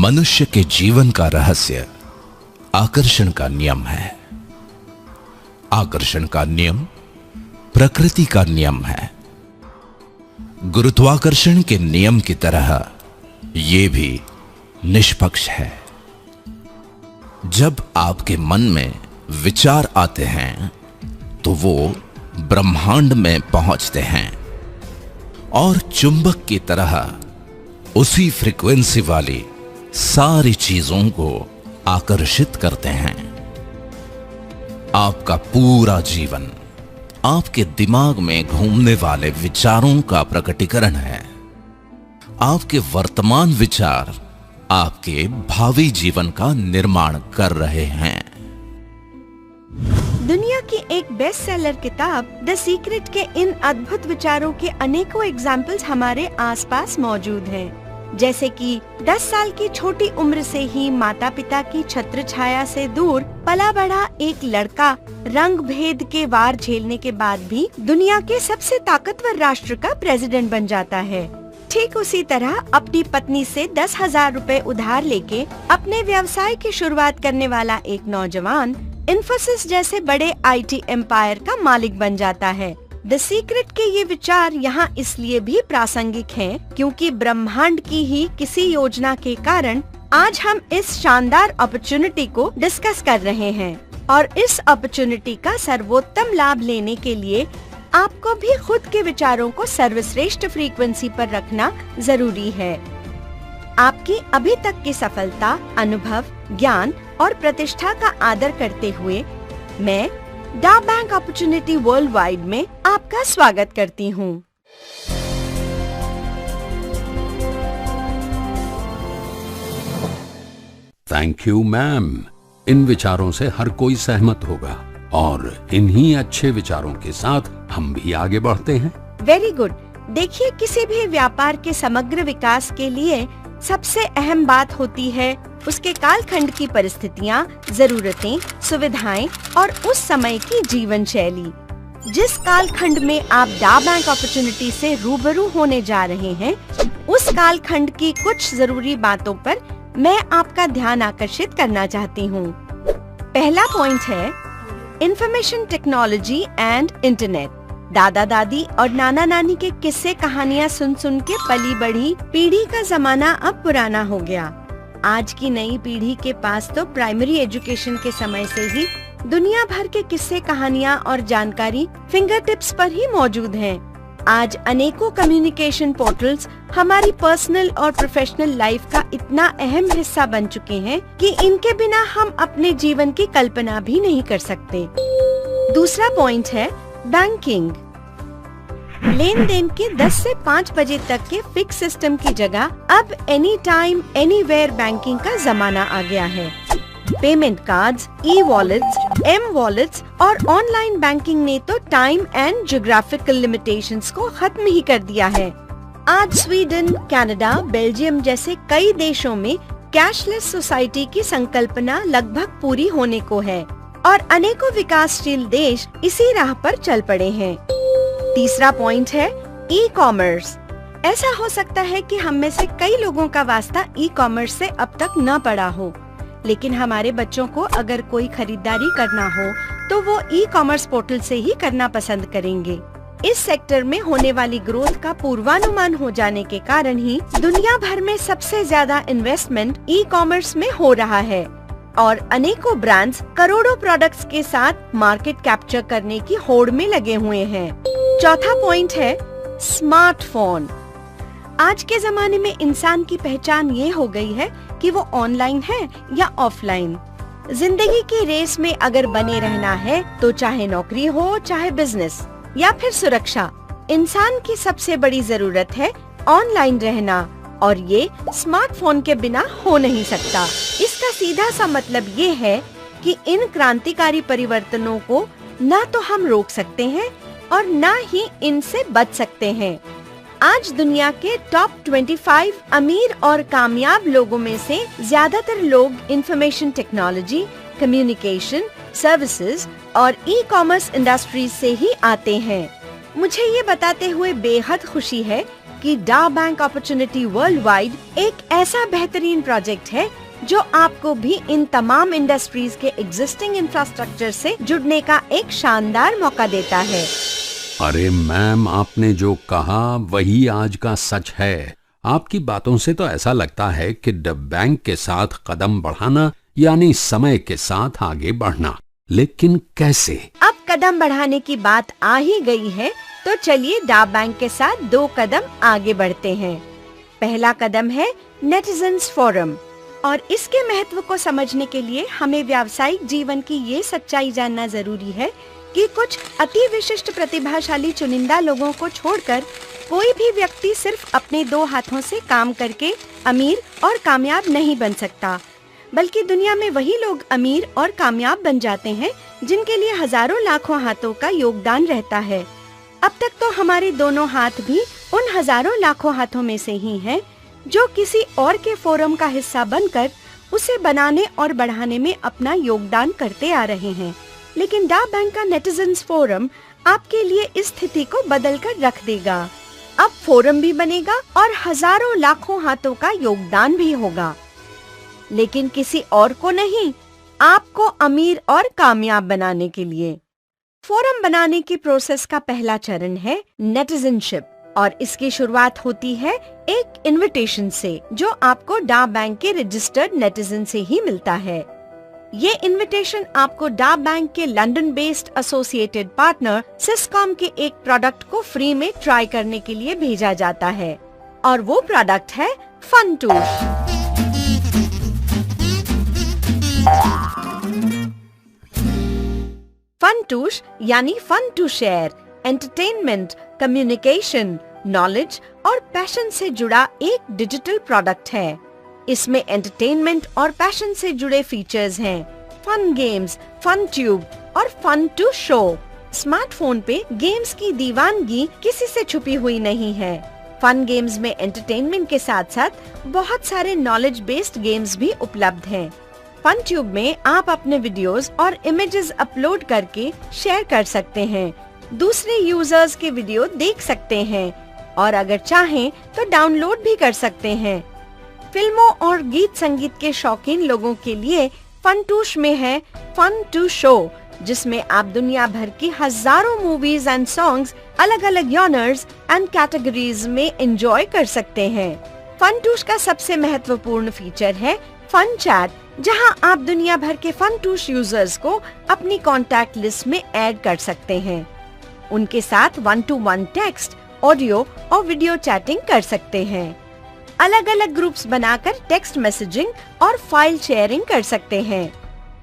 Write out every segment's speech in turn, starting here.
मनुष्य के जीवन का रहस्य आकर्षण का नियम है। आकर्षण का नियम प्रकृति का नियम है। गुरुत्वाकर्षण के नियम की तरह यह भी निष्पक्ष है। जब आपके मन में विचार आते हैं तो वो ब्रह्मांड में पहुंचते हैं और चुंबक की तरह उसी फ्रीक्वेंसी वाली सारी चीजों को आकर्षित करते हैं। आपका पूरा जीवन आपके दिमाग में घूमने वाले विचारों का प्रकटीकरण है। आपके वर्तमान विचार आपके भावी जीवन का निर्माण कर रहे हैं। दुनिया की एक बेस्ट सेलर किताब द सीक्रेट के इन अद्भुत विचारों के अनेकों एग्जाम्पल्स हमारे आसपास मौजूद हैं। जैसे कि 10 साल की छोटी उम्र से ही माता पिता की छत्र छाया से दूर पला बढ़ा एक लड़का रंग भेद के वार झेलने के बाद भी दुनिया के सबसे ताकतवर राष्ट्र का प्रेसिडेंट बन जाता है। ठीक उसी तरह अपनी पत्नी से 10,000 रुपए उधार लेके अपने व्यवसाय की शुरुआत करने वाला एक नौजवान इन्फोसिस जैसे बड़े IT एम्पायर का मालिक बन जाता है। द सीक्रेट के ये विचार यहाँ इसलिए भी प्रासंगिक हैं क्योंकि ब्रह्मांड की ही किसी योजना के कारण आज हम इस शानदार अपॉर्चुनिटी को डिस्कस कर रहे हैं और इस अपॉर्चुनिटी का सर्वोत्तम लाभ लेने के लिए आपको भी खुद के विचारों को सर्वश्रेष्ठ फ्रीक्वेंसी पर रखना जरूरी है। आपकी अभी तक की सफलता, अनुभव, ज्ञान और प्रतिष्ठा का आदर करते हुए मैं डा बैंक अपॉर्चुनिटी वर्ल्ड वाइड में आपका स्वागत करती हूँ। Thank you ma'am. इन विचारों से हर कोई सहमत होगा और इन्हीं अच्छे विचारों के साथ हम भी आगे बढ़ते हैं। Very good. देखिए, किसी भी व्यापार के समग्र विकास के लिए सबसे अहम बात होती है उसके कालखंड की परिस्थितियाँ, जरूरतें, सुविधाएं और उस समय की जीवन शैली। जिस कालखंड में आप डा बैंक अपॉर्चुनिटी से रूबरू होने जा रहे हैं, उस कालखंड की कुछ जरूरी बातों पर मैं आपका ध्यान आकर्षित करना चाहती हूँ। पहला पॉइंट है इंफॉर्मेशन टेक्नोलॉजी एंड इंटरनेट। दादा दादी और नाना नानी के किस्से कहानियाँ सुन सुन के पली बढ़ी पीढ़ी का जमाना अब पुराना हो गया। आज की नई पीढ़ी के पास तो प्राइमरी एजुकेशन के समय से ही दुनिया भर के किस्से कहानियाँ और जानकारी फिंगर टिप्स पर ही मौजूद हैं। आज अनेकों कम्युनिकेशन पोर्टल्स हमारी पर्सनल और प्रोफेशनल लाइफ का इतना अहम हिस्सा बन चुके हैं कि इनके बिना हम अपने जीवन की कल्पना भी नहीं कर सकते। दूसरा पॉइंट है बैंकिंग। लेन देन के 10 से 5 बजे तक के फिक्स सिस्टम की जगह अब एनी टाइम एनीवेयर बैंकिंग का जमाना आ गया है। पेमेंट कार्ड्स, ई-वॉलेट्स, एम-वॉलेट्स और ऑनलाइन बैंकिंग ने तो टाइम एंड ज्योग्राफिकल लिमिटेशंस को खत्म ही कर दिया है। आज स्वीडन, कनाडा, बेल्जियम जैसे कई देशों में कैशलेस सोसाइटी की संकल्पना लगभग पूरी होने को है और अनेकों विकासशील देश इसी राह पर चल पड़े हैं। तीसरा पॉइंट है ई कॉमर्स। ऐसा हो सकता है कि हम में से कई लोगों का वास्ता ई कॉमर्स से अब तक न पड़ा हो, लेकिन हमारे बच्चों को अगर कोई खरीदारी करना हो तो वो ई कॉमर्स पोर्टल से ही करना पसंद करेंगे। इस सेक्टर में होने वाली ग्रोथ का पूर्वानुमान हो जाने के कारण ही दुनिया भर में सबसे ज्यादा इन्वेस्टमेंट ई कॉमर्स में हो रहा है और अनेकों ब्रांड्स करोड़ों प्रोडक्ट्स के साथ मार्केट कैप्चर करने की होड़ में लगे हुए हैं। चौथा पॉइंट है स्मार्टफोन। आज के जमाने में इंसान की पहचान ये हो गई है कि वो ऑनलाइन है या ऑफलाइन। जिंदगी की रेस में अगर बने रहना है तो चाहे नौकरी हो, चाहे बिजनेस या फिर सुरक्षा, इंसान की सबसे बड़ी जरूरत है ऑनलाइन रहना और ये स्मार्टफोन के बिना हो नहीं सकता। इसका सीधा सा मतलब ये है कि इन क्रांतिकारी परिवर्तनों को न तो हम रोक सकते हैं और न ही इनसे बच सकते हैं। आज दुनिया के टॉप 25 अमीर और कामयाब लोगों में से ज्यादातर लोग इंफॉर्मेशन टेक्नोलॉजी, कम्युनिकेशन, सर्विसेज और ई कॉमर्स इंडस्ट्रीज से ही आते हैं। मुझे ये बताते हुए बेहद खुशी है कि डा बैंक अपॉर्चुनिटी वर्ल्ड वाइड एक ऐसा बेहतरीन प्रोजेक्ट है जो आपको भी इन तमाम इंडस्ट्रीज के एग्जिस्टिंग इंफ्रास्ट्रक्चर से जुड़ने का एक शानदार मौका देता है। अरे मैम, आपने जो कहा वही आज का सच है। आपकी बातों से तो ऐसा लगता है कि डा बैंक के साथ कदम बढ़ाना यानी समय के साथ आगे बढ़ना, लेकिन कैसे? अब कदम बढ़ाने की बात आ ही गई है तो चलिए डा बैंक के साथ 2 कदम आगे बढ़ते हैं। पहला कदम है नेटिजन्स फोरम, और इसके महत्व को समझने के लिए हमें व्यावसायिक जीवन की ये सच्चाई जानना जरूरी है कि कुछ अति विशिष्ट प्रतिभाशाली चुनिंदा लोगों को छोड़कर कोई भी व्यक्ति सिर्फ अपने 2 हाथों से काम करके अमीर और कामयाब नहीं बन सकता, बल्कि दुनिया में वही लोग अमीर और कामयाब बन जाते हैं जिनके लिए हजारों लाखों हाथों का योगदान रहता है। अब तक तो हमारे दोनों हाथ भी उन हजारों लाखों हाथों में से ही हैं जो किसी और के फोरम का हिस्सा बनकर उसे बनाने और बढ़ाने में अपना योगदान करते आ रहे हैं। लेकिन डा बैंक का नेटिजन्स फोरम आपके लिए इस स्थिति को बदल कर रख देगा। अब फोरम भी बनेगा और हजारों लाखों हाथों का योगदान भी होगा, लेकिन किसी और को नहीं, आपको अमीर और कामयाब बनाने के लिए। फोरम बनाने की प्रोसेस का पहला चरण है नेटिजनशिप, और इसकी शुरुआत होती है एक इनविटेशन से जो आपको डा बैंक के रजिस्टर्ड नेटिजन से ही मिलता है। ये इनविटेशन आपको डा बैंक के लंदन बेस्ड एसोसिएटेड पार्टनर सिस्कॉम के एक प्रोडक्ट को फ्री में ट्राई करने के लिए भेजा जाता है, और वो प्रोडक्ट है फनटूश। फनटूश यानी fun to share, entertainment, communication, knowledge और पैशन से जुड़ा एक डिजिटल प्रोडक्ट है। इसमें एंटरटेनमेंट और पैशन से जुड़े फीचर्स हैं, फन गेम्स, फन ट्यूब और फन टू शो। स्मार्टफोन पे गेम्स की दीवानगी किसी से छुपी हुई नहीं है। फन गेम्स में एंटरटेनमेंट के साथ साथ बहुत सारे नॉलेज बेस्ड गेम्स भी उपलब्ध हैं। फन ट्यूब में आप अपने वीडियोस और इमेजेस अपलोड करके शेयर कर सकते हैं, दूसरे यूजर्स के वीडियो देख सकते हैं और अगर चाहें तो डाउनलोड भी कर सकते हैं। फिल्मों और गीत संगीत के शौकीन लोगों के लिए फनटूश में है फन टू शो, जिसमें आप दुनिया भर की हजारों मूवीज एंड सॉन्ग्स अलग अलग जॉनर्स एंड कैटेगरीज में एंजॉय कर सकते हैं। फनटूश का सबसे महत्वपूर्ण फीचर है फन चैट, जहां आप दुनिया भर के फनटूश यूजर्स को अपनी कॉन्टैक्ट लिस्ट में ऐड कर सकते हैं। उनके साथ 1-to-1 टेक्स्ट, ऑडियो और वीडियो चैटिंग कर सकते हैं। अलग अलग ग्रुप्स बनाकर टेक्स्ट मैसेजिंग और फाइल शेयरिंग कर सकते हैं।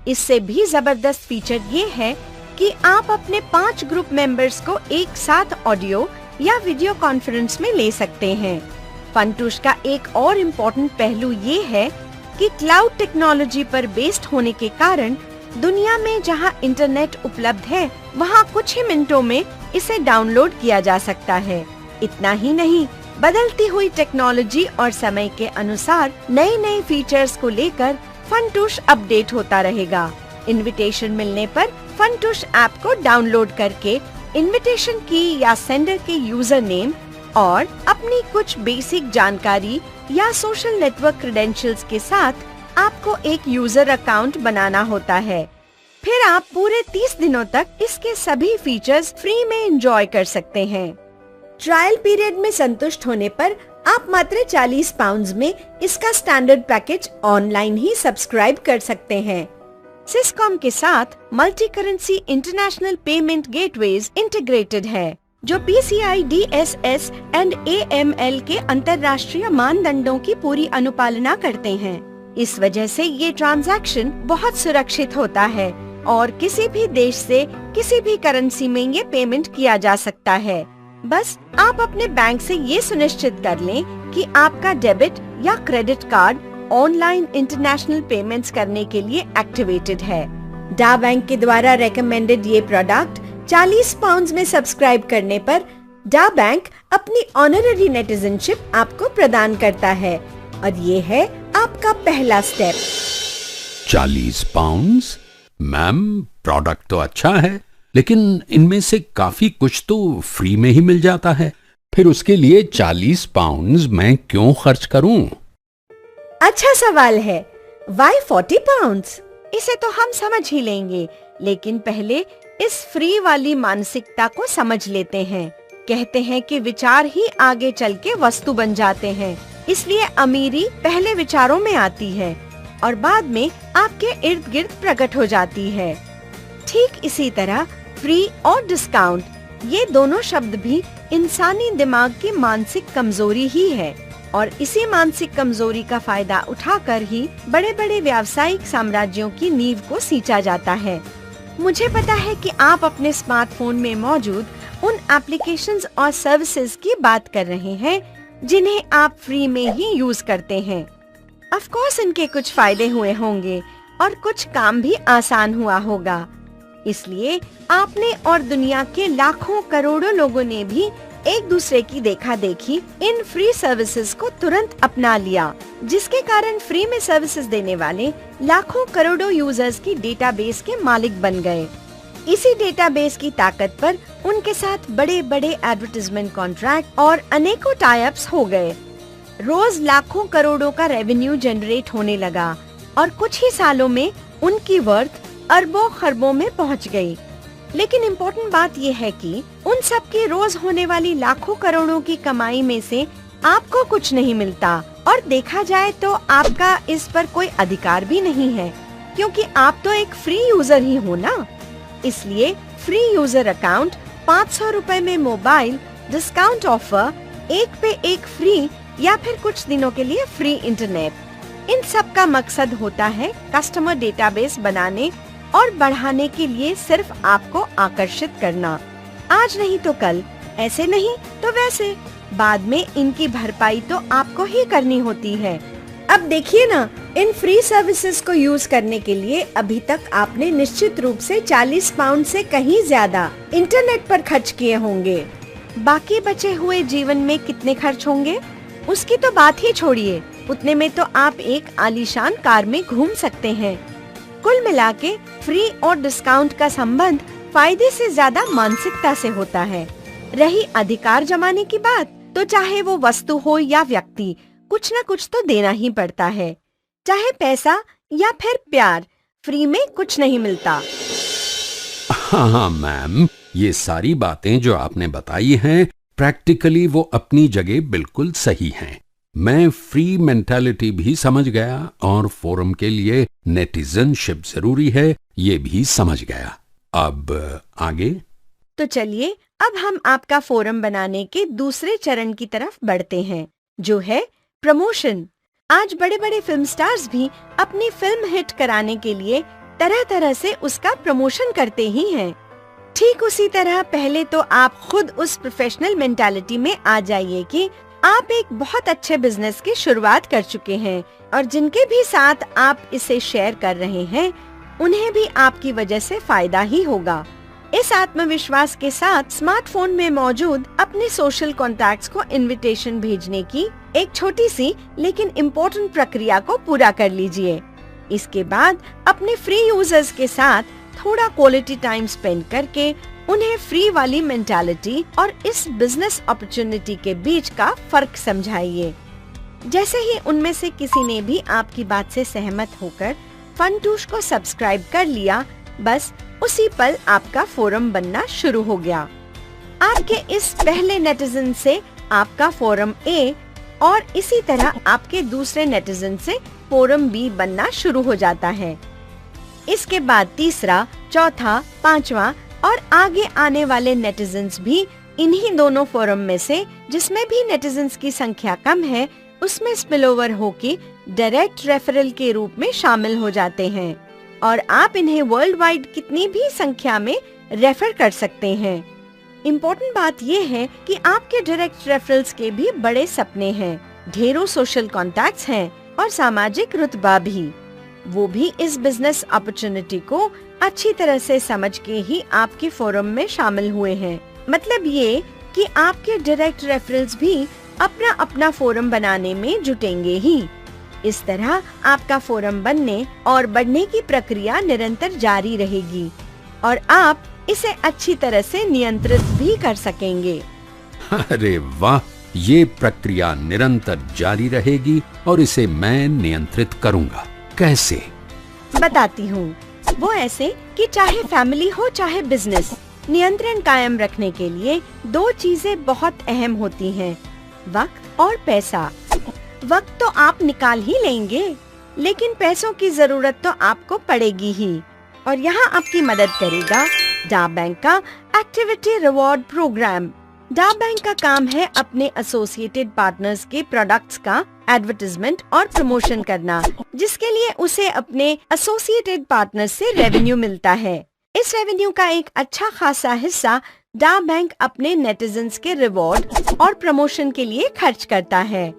इससे भी जबरदस्त फीचर ये है कि आप अपने 5 ग्रुप मेंबर्स को एक साथ ऑडियो या वीडियो कॉन्फ्रेंस में ले सकते हैं। फनटूश का एक और इम्पोर्टेंट पहलू ये है कि क्लाउड टेक्नोलॉजी पर बेस्ड होने के कारण दुनिया में जहां इंटरनेट उपलब्ध है वहां कुछ ही मिनटों में इसे डाउनलोड किया जा सकता है। इतना ही नहीं, बदलती हुई टेक्नोलॉजी और समय के अनुसार नए नए फीचर्स को लेकर फनटूश अपडेट होता रहेगा। इनविटेशन मिलने पर फनटूश ऐप को डाउनलोड करके इनविटेशन की या सेंडर के यूजर नेम और अपनी कुछ बेसिक जानकारी या सोशल नेटवर्क क्रेडेंशियल्स के साथ आपको एक यूजर अकाउंट बनाना होता है। फिर आप पूरे 30 दिनों तक इसके सभी फीचर्स फ्री में एंजॉय कर सकते हैं। ट्रायल पीरियड में संतुष्ट होने पर आप मात्र 40 पाउंड में इसका स्टैंडर्ड पैकेज ऑनलाइन ही सब्सक्राइब कर सकते हैं। सिस्कॉम के साथ multi currency international payment gateways integrated है, जो PCI DSS एंड AML के अंतर्राष्ट्रीय मानदंडों की पूरी अनुपालना करते हैं। इस वजह से ये ट्रांजैक्शन बहुत सुरक्षित होता है और किसी भी देश से किसी भी करेंसी में ये पेमेंट किया जा सकता है। बस आप अपने बैंक से ये सुनिश्चित कर लें कि आपका डेबिट या credit card online international payments करने के लिए एक्टिवेटेड है। डा बैंक के द्वारा रेकमेंडेड ये प्रोडक्ट 40 पाउंड में सब्सक्राइब करने पर डा बैंक अपनी ऑनररी नेटिजनशिप आपको प्रदान करता है, और ये है आपका पहला स्टेप। 40 पाउंड? मैम, प्रोडक्ट तो अच्छा है, लेकिन इनमें से काफी कुछ तो फ्री में ही मिल जाता है। फिर उसके लिए 40 पाउंड्स मैं क्यों खर्च करूं? अच्छा सवाल है। Why 40 pounds? इसे तो हम समझ ही लेंगे, लेकिन पहले इस फ्री वाली मानसिकता को समझ लेते हैं। कहते हैं कि विचार ही आगे चल के वस्तु बन जाते हैं, इसलिए अमीरी पहले विचारों में आती है और बाद में आपके इर्द गिर्द प्रकट हो जाती है। ठीक इसी तरह फ्री और डिस्काउंट, ये दोनों शब्द भी इंसानी दिमाग की मानसिक कमजोरी ही है और इसी मानसिक कमजोरी का फायदा उठाकर ही बड़े बड़े व्यावसायिक साम्राज्यों की नींव को सींचा जाता है। मुझे पता है कि आप अपने स्मार्टफोन में मौजूद उन एप्लीकेशंस और सर्विसेज की बात कर रहे हैं जिन्हें आप फ्री में ही यूज करते हैं। ऑफ कोर्स इनके कुछ फायदे हुए होंगे और कुछ काम भी आसान हुआ होगा। इसलिए आपने और दुनिया के लाखों करोड़ों लोगों ने भी एक दूसरे की देखा देखी इन फ्री सर्विसेज को तुरंत अपना लिया, जिसके कारण फ्री में सर्विसेज देने वाले लाखों करोड़ों यूजर्स की डेटाबेस के मालिक बन गए। इसी डेटाबेस की ताकत पर उनके साथ बड़े बड़े एडवर्टाइजमेंट कॉन्ट्रैक्ट और अनेकों टाई अप्स हो गए। रोज लाखों करोड़ों का रेवेन्यू जनरेट होने लगा और कुछ ही सालों में उनकी वर्थ अरबों खरबों में पहुंच गई। लेकिन इम्पोर्टेंट बात यह है कि उन सब की रोज होने वाली लाखों करोड़ों की कमाई में से आपको कुछ नहीं मिलता और देखा जाए तो आपका इस पर कोई अधिकार भी नहीं है, क्योंकि आप तो एक फ्री यूजर ही हो ना। इसलिए फ्री यूजर अकाउंट, 500 रुपए में मोबाइल, डिस्काउंट ऑफर, एक पे एक फ्री या फिर कुछ दिनों के लिए फ्री इंटरनेट, इन सब का मकसद होता है कस्टमर डेटाबेस बनाने और बढ़ाने के लिए सिर्फ आपको आकर्षित करना। आज नहीं तो कल, ऐसे नहीं तो वैसे, बाद में इनकी भरपाई तो आपको ही करनी होती है। अब देखिए ना, इन फ्री सर्विसेज को यूज करने के लिए अभी तक आपने निश्चित रूप से 40 पाउंड से कहीं ज्यादा इंटरनेट पर खर्च किए होंगे। बाकी बचे हुए जीवन में कितने खर्च होंगे उसकी तो बात ही छोड़िए, उतने में तो आप एक आलीशान कार में घूम सकते हैं। कुल मिला के फ्री और डिस्काउंट का संबंध फायदे से ज्यादा मानसिकता से होता है। रही अधिकार जमाने की बात, तो चाहे वो वस्तु हो या व्यक्ति, कुछ न कुछ तो देना ही पड़ता है। चाहे पैसा या फिर प्यार, फ्री में कुछ नहीं मिलता। हाँ मैम, ये सारी बातें जो आपने बताई हैं प्रैक्टिकली वो अपनी जगह बिल्कुल सही हैं। मैं फ्री मेंटालिटी भी समझ गया और फोरम के लिए नेटिजनशिप जरूरी है ये भी समझ गया। अब आगे? तो चलिए अब हम आपका फोरम बनाने के दूसरे चरण की तरफ बढ़ते हैं, जो है प्रमोशन। आज बड़े बड़े फिल्म स्टार्स भी अपनी फिल्म हिट कराने के लिए तरह तरह से उसका प्रमोशन करते ही हैं। ठीक उसी तरह पहले तो आप खुद उस प्रोफेशनल मेंटालिटी में आ जाइए कि आप एक बहुत अच्छे बिजनेस की शुरुआत कर चुके हैं और जिनके भी साथ आप इसे शेयर कर रहे हैं उन्हें भी आपकी वजह से फायदा ही होगा। इस आत्मविश्वास के साथ स्मार्टफोन में मौजूद अपने सोशल कॉन्टैक्ट्स को इनविटेशन भेजने की एक छोटी सी लेकिन इम्पोर्टेंट प्रक्रिया को पूरा कर लीजिए। इसके बाद अपने फ्री यूजर्स के साथ थोड़ा क्वालिटी टाइम स्पेंड करके उन्हें फ्री वाली मेंटालिटी और इस बिजनेस अपॉर्चुनिटी के बीच का फर्क समझाइए। जैसे ही उनमें से किसी ने भी आपकी बात से सहमत होकर फनटूश को सब्सक्राइब कर लिया, बस उसी पल आपका फोरम बनना शुरू हो गया। आपके इस पहले नेटिजन से आपका फोरम ए और इसी तरह आपके दूसरे नेटिजन से फोरम बी बनना शुरू हो जाता है। इसके बाद तीसरा, चौथा, पांचवा और आगे आने वाले नेटिजन्स भी इन्हीं दोनों फोरम में से जिसमें भी नेटिजन्स की संख्या कम है उसमें स्पिलओवर होके डायरेक्ट रेफरल के रूप में शामिल हो जाते हैं और आप इन्हें वर्ल्ड वाइड कितनी भी संख्या में रेफर कर सकते हैं। इम्पोर्टेंट बात ये है कि आपके डायरेक्ट रेफरल्स के भी बड़े सपने हैं, ढेरों सोशल कॉन्टैक्ट्स हैं और सामाजिक रुतबा भी। वो भी इस बिजनेस अपॉर्चुनिटी को अच्छी तरह से समझ के ही आपके फोरम में शामिल हुए हैं। मतलब ये कि आपके डायरेक्ट रेफरल्स भी अपना अपना फोरम बनाने में जुटेंगे ही। इस तरह आपका फोरम बनने और बढ़ने की प्रक्रिया निरंतर जारी रहेगी और आप इसे अच्छी तरह से नियंत्रित भी कर सकेंगे। अरे वाह, ये प्रक्रिया निरंतर जारी रहेगी और इसे मैं नियंत्रित करूंगा। कैसे? बताती हूँ। वो ऐसे कि चाहे फैमिली हो चाहे बिजनेस, नियंत्रण कायम रखने के लिए दो चीजें बहुत अहम होती हैं, वक्त और पैसा। वक्त तो आप निकाल ही लेंगे, लेकिन पैसों की जरूरत तो आपको पड़ेगी ही। और यहाँ आपकी मदद करेगा डा बैंक का एक्टिविटी रिवॉर्ड प्रोग्राम। डा बैंक का काम है अपने एसोसिएटेड पार्टनर्स के प्रोडक्ट्स का एडवर्टाइजमेंट और प्रमोशन करना, जिसके लिए उसे अपने एसोसिएटेड पार्टनर्स से रेवेन्यू मिलता है। इस रेवेन्यू का एक अच्छा खासा हिस्सा डा बैंक अपने नेटिजन्स के रिवॉर्ड और प्रमोशन के लिए खर्च करता है।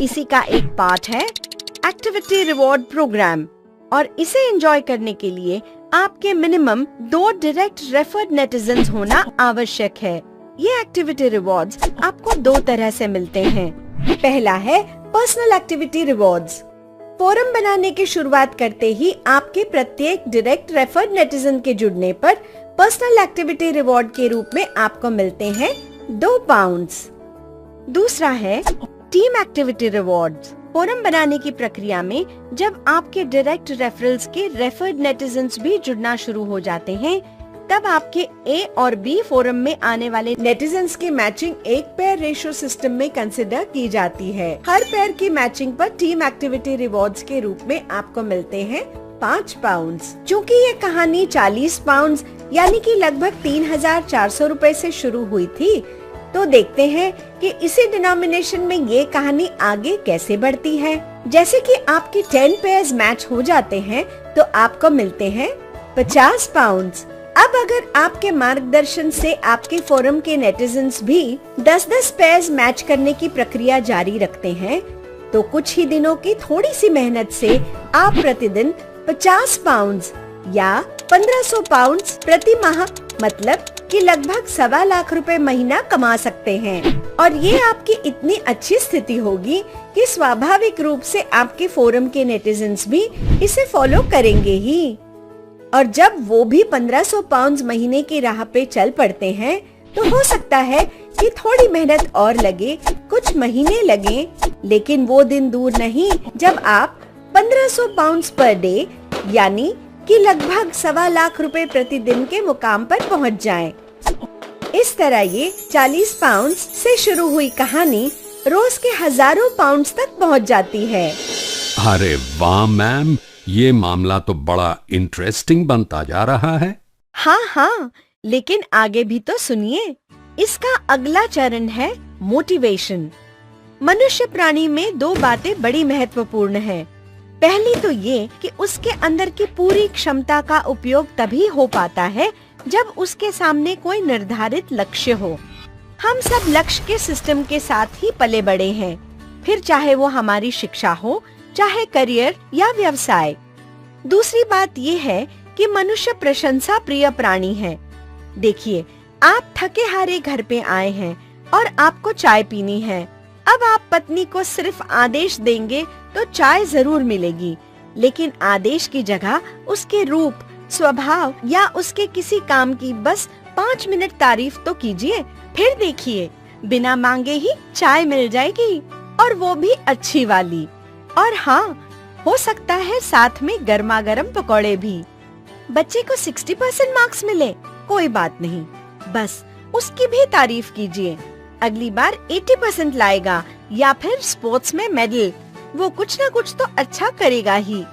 इसी का एक पार्ट है एक्टिविटी रिवॉर्ड प्रोग्राम, और इसे एंजॉय करने के लिए आपके मिनिमम 2 डायरेक्ट रेफर्ड नेटिजन्स होना आवश्यक है। ये एक्टिविटी रिवॉर्ड्स आपको 2 तरह से मिलते हैं। पहला है पर्सनल एक्टिविटी रिवॉर्ड्स। फोरम बनाने की शुरुआत करते ही आपके प्रत्येक डायरेक्ट रेफर्ड नेटिजन के जुड़ने पर पर्सनल एक्टिविटी रिवॉर्ड के रूप में आपको मिलते हैं 2 पाउंड्स। दूसरा है टीम एक्टिविटी रिवॉर्ड्स। फोरम बनाने की प्रक्रिया में जब आपके डायरेक्ट रेफरल्स के रेफर्ड नेटिजन्स भी जुड़ना शुरू हो जाते हैं, तब आपके ए और बी फोरम में आने वाले नेटिजन्स की मैचिंग एक पेयर रेशियो सिस्टम में कंसिडर की जाती है। हर पेयर की मैचिंग पर टीम एक्टिविटी रिवॉर्ड्स के रूप में आपको मिलते हैं 5 पाउंड्स। चूँकि ये कहानी 40 पाउंड्स यानी कि लगभग 3,400 रुपए से शुरू हुई थी, तो देखते हैं कि इसी डिनोमिनेशन में ये कहानी आगे कैसे बढ़ती है। जैसे कि आपकी 10 पेयर्स मैच हो जाते हैं तो आपको मिलते हैं 50 पाउंड्स। अब अगर आपके मार्गदर्शन से आपके फोरम के नेटिजन्स भी 10-10 पेयर्स मैच करने की प्रक्रिया जारी रखते हैं, तो कुछ ही दिनों की थोड़ी सी मेहनत से आप प्रतिदिन 50 पाउंड्स या 1500 पाउंड्स प्रति माह, मतलब कि लगभग 1.25 लाख रुपए महीना कमा सकते हैं। और ये आपकी इतनी अच्छी स्थिति होगी कि स्वाभाविक रूप से आपके फोरम के नेटिजन्स भी इसे फॉलो करेंगे ही। और जब वो भी 1500 पाउंड्स महीने की राह पे चल पड़ते हैं, तो हो सकता है कि थोड़ी मेहनत और लगे, कुछ महीने लगे, लेकिन वो दिन दूर नहीं जब आप 1500 पाउंड्स पर डे यानी कि लगभग 1.25 लाख रुपए प्रतिदिन के मुकाम पर पहुंच जाएं। इस तरह ये 40 पाउंड्स से शुरू हुई कहानी रोज के हजारों पाउंड्स तक पहुंच जाती है। अरे वाह मैम, ये मामला तो बड़ा इंटरेस्टिंग बनता जा रहा है। हाँ, लेकिन आगे भी तो सुनिए। इसका अगला चरण है मोटिवेशन। मनुष्य प्राणी में 2 बातें बड़ी महत्वपूर्ण हैं। पहली तो ये कि उसके अंदर की पूरी क्षमता का उपयोग तभी हो पाता है जब उसके सामने कोई निर्धारित लक्ष्य हो। हम सब लक्ष्य के सिस्टम के साथ ही पले बड़े हैं, फिर चाहे वो हमारी शिक्षा हो, चाहे करियर या व्यवसाय। दूसरी बात ये है कि मनुष्य प्रशंसा प्रिय प्राणी है। देखिए, आप थके हारे घर पे आए हैं और आपको चाय पीनी है। अब आप पत्नी को सिर्फ आदेश देंगे तो चाय जरूर मिलेगी, लेकिन आदेश की जगह उसके रूप, स्वभाव या उसके किसी काम की बस 5 मिनट तारीफ तो कीजिए, फिर देखिए बिना मांगे ही चाय मिल जाएगी, और वो भी अच्छी वाली। और हाँ, हो सकता है साथ में गर्मा गर्म पकौड़े भी। बच्चे को 60% मार्क्स मिले, कोई बात नहीं, बस उसकी भी तारीफ कीजिए। अगली बार 80% लाएगा या फिर स्पोर्ट्स में मेडल, वो कुछ न कुछ तो अच्छा करेगा ही।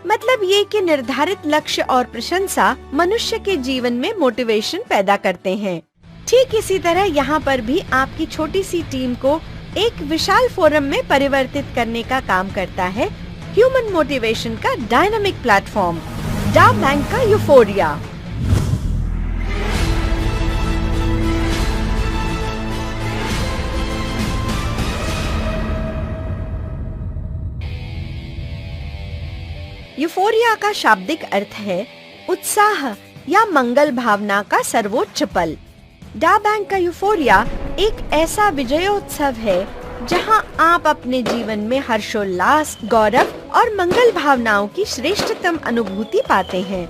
मतलब ये कि निर्धारित लक्ष्य और प्रशंसा मनुष्य के जीवन में मोटिवेशन पैदा करते हैं। ठीक इसी तरह यहाँ पर भी आपकी छोटी सी टीम को एक विशाल फोरम में परिवर्तित करने का काम करता है ह्यूमन मोटिवेशन का डायनामिक प्लेटफॉर्म, डा बैंक का यूफोरिया। यूफोरिया का शाब्दिक अर्थ है उत्साह या मंगल भावना का सर्वोच्च पल। डा बैंक का यूफोरिया एक ऐसा विजयोत्सव है जहां आप अपने जीवन में हर्षोल्लास, गौरव और मंगल भावनाओं की श्रेष्ठतम अनुभूति पाते हैं।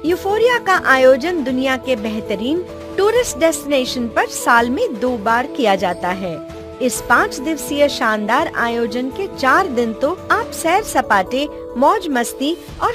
यूफोरिया का आयोजन दुनिया के बेहतरीन टूरिस्ट डेस्टिनेशन पर साल में 2 बार किया जाता है। इस 5 दिवसीय शानदार आयोजन के 4 दिन तो आप सैर सपाटे, मौज मस्ती और